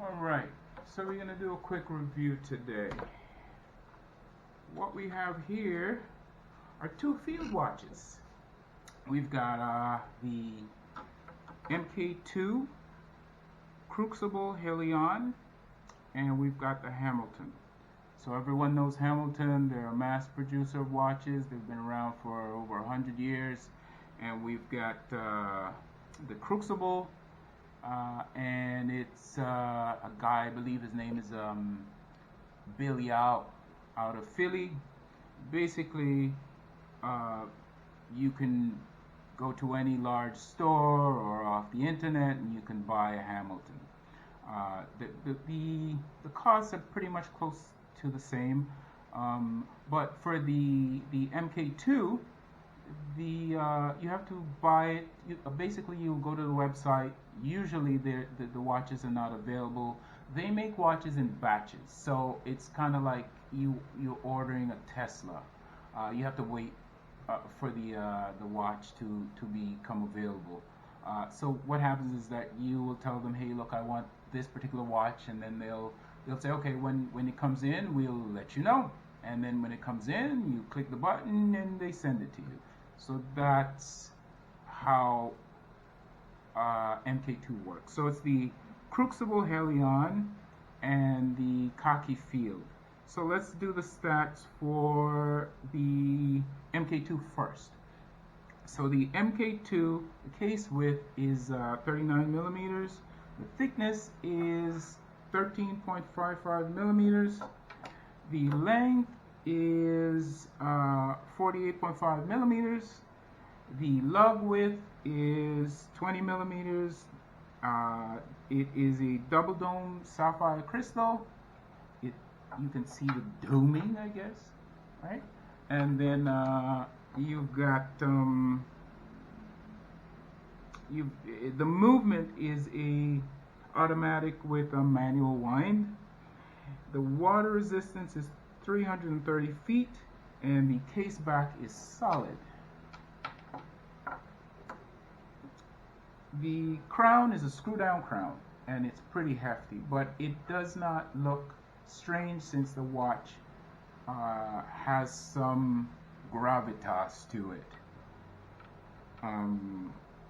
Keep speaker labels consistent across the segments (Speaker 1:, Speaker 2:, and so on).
Speaker 1: Alright, so we're going to do a quick review today. What we have here are two field watches. We've got the MK2 Crucible Helion, and we've got the Hamilton. So everyone knows Hamilton. They're a mass producer of watches. They've been around for over 100 years. And we've got the Crucible, and it's a guy, I believe his name is Billy out of Philly. Basically, you can go to any large store or off the internet and you can buy a Hamilton. The costs are pretty much close to the same, but for the MK2, you have to buy it. Basically, you go to the website. Usually, the watches are not available. They make watches in batches, so it's kind of like you're ordering a Tesla. You have to wait for the watch to become available. So what happens is that you will tell them, hey, look, I want this particular watch, and then they'll say, okay, when it comes in, we'll let you know. And then when it comes in, you click the button and they send it to you. So that's how MK2 works. So it's the Crucible Helion and the Khaki Field. So let's do the stats for the MK2 first. So the MK2, the case width is 39 millimeters. The thickness is 13.55 millimeters. The length is 48.5 millimeters. The lug width is 20 millimeters. It is a double dome sapphire crystal. You can see the doming, I guess, right? And then you've got the movement is a automatic with a manual wind. The water resistance is 330 feet, and the case back is solid. The crown is a screw down crown, and it's pretty hefty, but it does not look strange since the watch has some gravitas to it.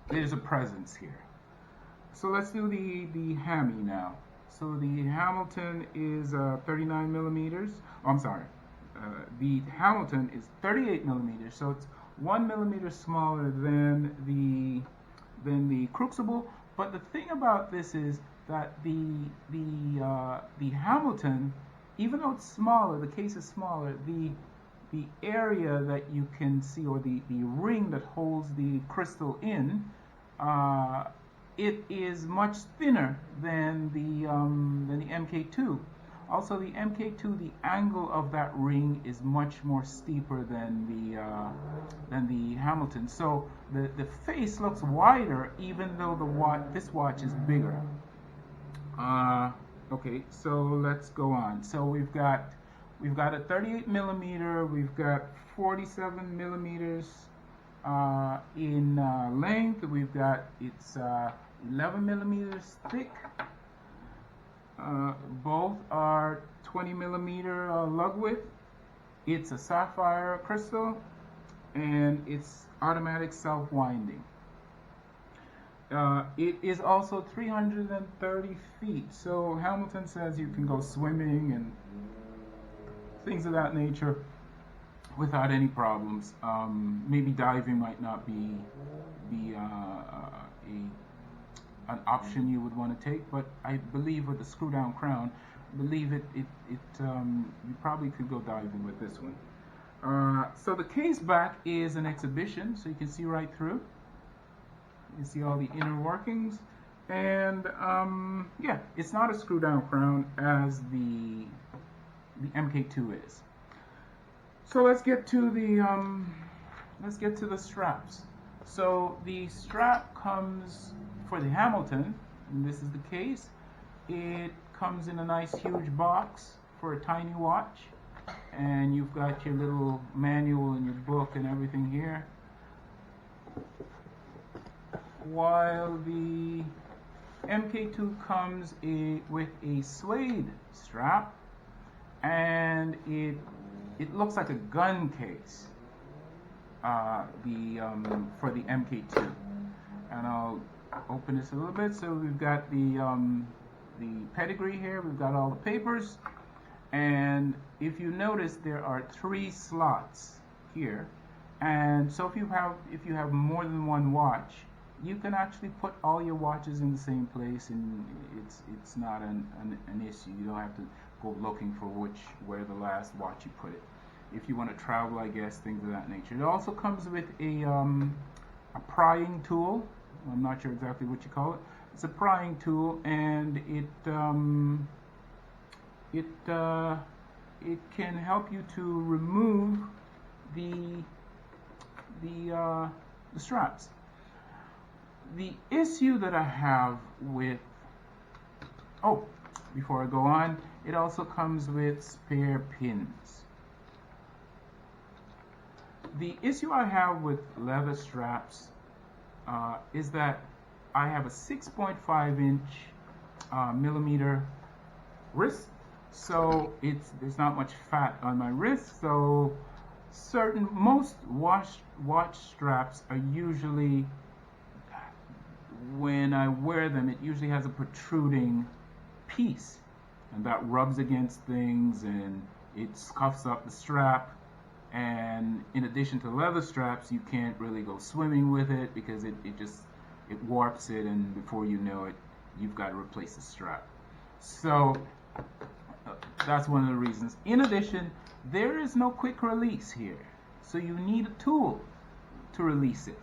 Speaker 1: There's a presence here. So let's do the Hammy now. So the Hamilton is 39 millimeters. Oh, I'm sorry. The Hamilton is 38 millimeters, so it's 1 millimeter smaller than the Crucible. But the thing about this is that the Hamilton, even though it's smaller, the case is smaller. The area that you can see, or the ring that holds the crystal in, it is much thinner than the MK2. Also, the MK2, the angle of that ring is much more steeper than the Hamilton. So the face looks wider, even though this watch is bigger. Okay, so let's go on. So we've got a 38 millimeter. We've got 47 millimeters in length. We've got it's 11 millimeters thick. Both are 20 millimeter lug width. It's a sapphire crystal, and it's automatic self-winding. It is also 330 feet. So Hamilton says you can go swimming and things of that nature without any problems. Maybe diving might not be an option you would want to take, but I believe with the screw down crown, I believe you probably could go diving with this one. So the case back is an exhibition, so you can see right through. You can see all the inner workings, and yeah, it's not a screw down crown as the MK2 is. So let's get to the straps. So the strap comes for the Hamilton, and this is the case. It comes in a nice huge box for a tiny watch, and you've got your little manual and your book and everything here. While the MK2 comes with a suede strap, and it looks like a gun case. For the MK2, and I'll open this a little bit. So we've got the pedigree here. We've got all the papers, and if you notice, there are 3 slots here. And so if you have more than one watch, you can actually put all your watches in the same place, and it's not an issue. You don't have to go looking for where the last watch you put it. If you want to travel, I guess, things of that nature. It also comes with a prying tool. I'm not sure exactly what you call it. It's a prying tool, and it can help you to remove the straps. The issue that I have with before I go on, it also comes with spare pins. The issue I have with leather straps is that I have a 6.5 inch millimeter wrist, so there's not much fat on my wrist. So most watch straps are usually, when I wear them, it usually has a protruding piece, and that rubs against things and it scuffs up the strap. And in addition to leather straps, you can't really go swimming with it because it warps it, and before you know it, you've got to replace the strap. So that's one of the reasons. In addition, there is no quick release here, so you need a tool to release it.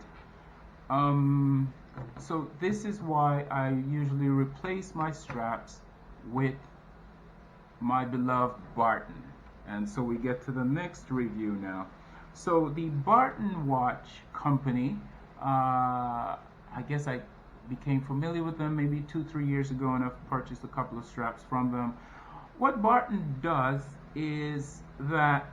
Speaker 1: So this is why I usually replace my straps with my beloved Barton. And so we get to the next review now. So the Barton watch company, I guess I became familiar with them maybe 2-3 years ago, and I've purchased a couple of straps from them. What Barton does is that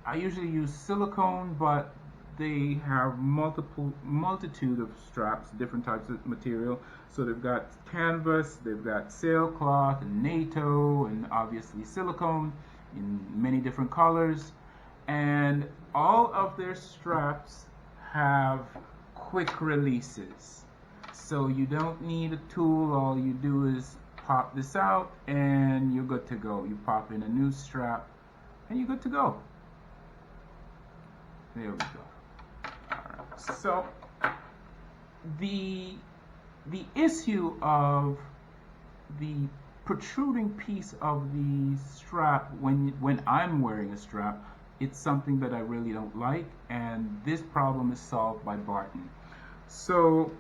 Speaker 1: I usually use silicone, but they have multitude of straps, different types of material. So they've got canvas, they've got sailcloth, and NATO, and obviously silicone in many different colors. And all of their straps have quick releases. So you don't need a tool. All you do is pop this out and you're good to go. You pop in a new strap and you're good to go. There we go. So the issue of the protruding piece of the strap when I'm wearing a strap, it's something that I really don't like, and this problem is solved by Barton. So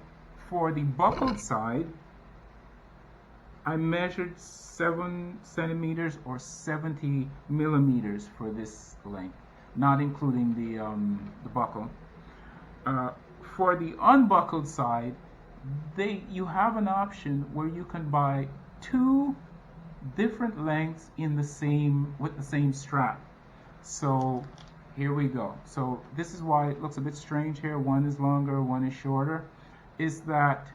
Speaker 1: for the buckled side, I measured 7 centimeters or 70 millimeters for this length, not including the buckle. For the unbuckled side, you have an option where you can buy 2 different lengths with the same strap. So here we go. So this is why it looks a bit strange here. One is longer, one is shorter. Is that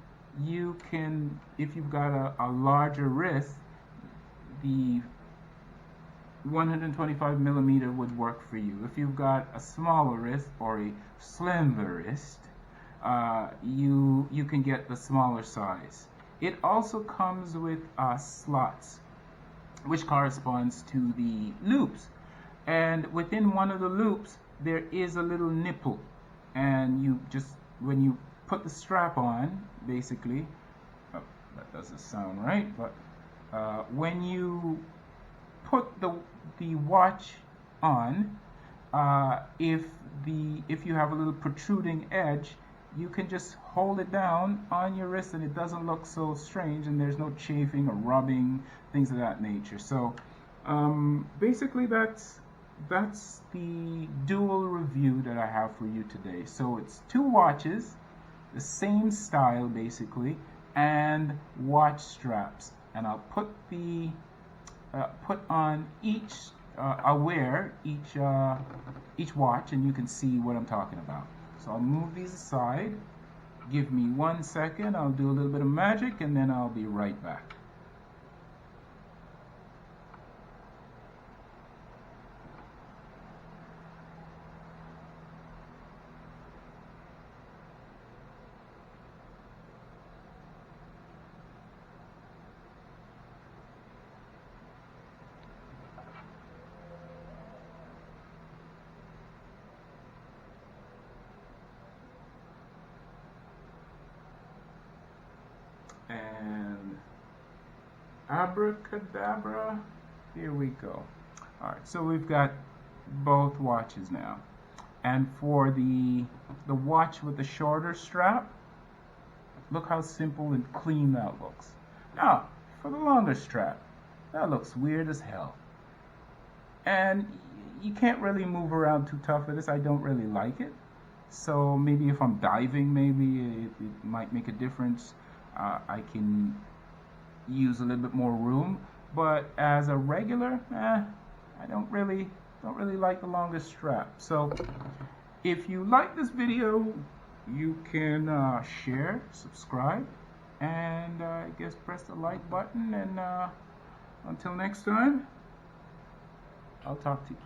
Speaker 1: you can, if you've got a larger wrist, the 125 millimeter would work for you. If you've got a smaller wrist or a slender wrist, you can get the smaller size. It also comes with slots, which corresponds to the loops. And within one of the loops, there is a little nipple. And when you put the strap on, basically, that doesn't sound right, but when you put the watch on, if you have a little protruding edge, you can just hold it down on your wrist and it doesn't look so strange, and there's no chafing or rubbing, things of that nature. So basically that's the dual review that I have for you today. So it's 2 watches, the same style basically, and watch straps. And I'll put on each, I'll wear each watch, and you can see what I'm talking about. So I'll move these aside. Give me 1 second, I'll do a little bit of magic and then I'll be right back. And abracadabra, here we go. Alright, so we've got both watches now. And for the watch with the shorter strap, look how simple and clean that looks. Now, for the longer strap, that looks weird as hell. And you can't really move around too tough with this. I don't really like it. So maybe if I'm diving, maybe it might make a difference. I can use a little bit more room, but as a regular, I don't really like the longest strap. So if you like this video, you can share, subscribe, and I guess press the like button. And until next time, I'll talk to you.